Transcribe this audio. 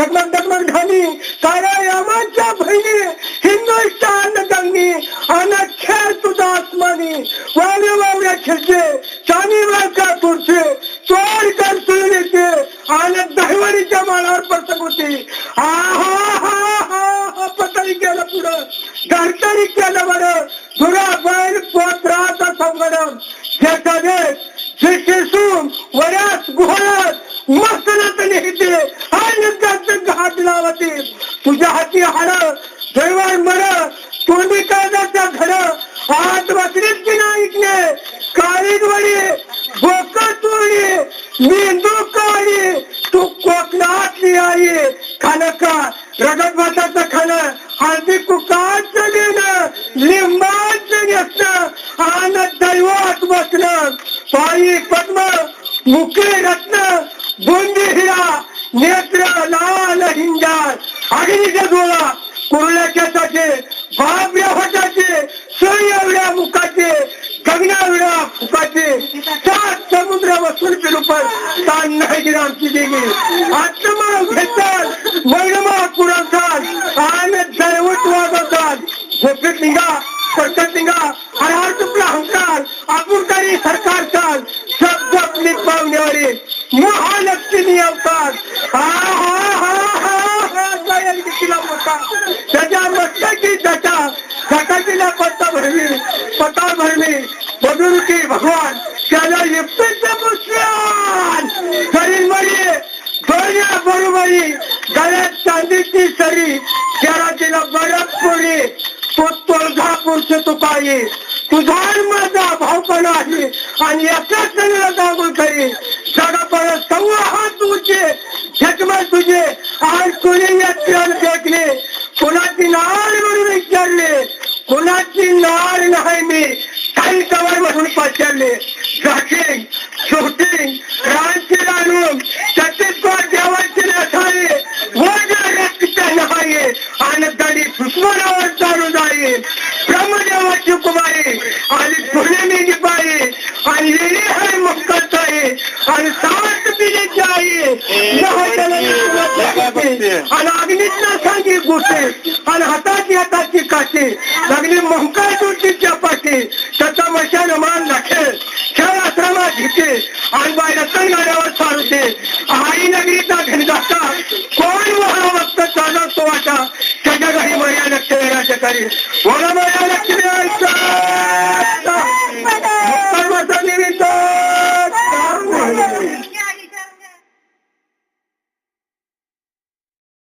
चकमक डगमग ढाली साऱ्या यामाच्या बहिणी हिंदुस्थान गंगी अनखेळ खेळ तुझा आसमानी वावरे वावऱ्या खेळचे चानी वाळका तुरचे चोर कर सुळीचे आणि दहिवरीच्या माळावर पसंग होती. पतळी केलं पुढं घरतरी केलं बरं धुरा बैल पोत्राचा संगडम ज्याचा देश जे शिसून वऱ्यास गुहळत मस्तनात निघते आणि घाट लावते तुझ्या हाती हाड दैवार मर तोंडी काळजाच्या घर हात बसरीत की ऐकले काळीवडी बोक चोळी मेंदू काळी तू कोकणातली आई खानका रगत भाताचं खाणं हळदी कुकाचं देणं लिंबाचं नेसणं आणि दैवात बसणं पायी पद्म मुके रत्न बोंडी हिरा नेत्र लाल हिंजार अग्नीच्या डोळा कुर्ल्याच्या चाचे बाबऱ्या होटाचे सई एवढ्या मुखाचे गगना एवढ्या फुकाचे सात समुद्र वसूल पिरुपर तान नाही आमची देगी आत्मा घेतात महिनमा पुरवतात आणि दैवत वाजवतात झोपेत निघा सरकत निघा आणि हा तुपला अहंकार आपुरकारी सरकार चाल शब्द आपली पावण्यावरी महालक्ष्मी अवतार त्याच्या मस्तकी जटा जटाकीला पत्ता भरली बदुरुकी भगवान त्याला युक्तीचे पुष्यान शरीरमरी दोन्या बरोबरी गळ्यात चांदीची सरी त्याला तिला बरफ पोळी तो तुळजापूरचे तुपाई तुझा माझा भावपणा आहे आणि याच्याच त्यांना दागून करी सडापण सव्वा हात उचे झटमळ तुझे आणि कोणी यात्रेला देखले कोणाची नाळ म्हणून विचारले कोणाची नाळ नाही मी काही कवर म्हणून पचारले जाकिंग शूटिंग रानची रानून छत्तीसगड देवाची नसाई वजा रक्त नाही आणि दडी दुश्मनावर चालू जाई ब्रह्मदेवाची कुमारी आणि धुणे निपाई आणि लेणी है मुक्कत आहे आणि सावट पिढीची आई आणि अग्नीतला सांगी गोष्टी आणि हाताची काशी लागली मंकाळ तुटीच्या पाठी त्याचा मशान मान राखेल खेळ आश्रमात घेते आणि बाहेर गाड्यावर चालवते आई नगरीचा घनघाटा कोण वहा वक्त चालवतो वाटा त्याच्या काही मर्यादा खेळण्याच्या करी वडा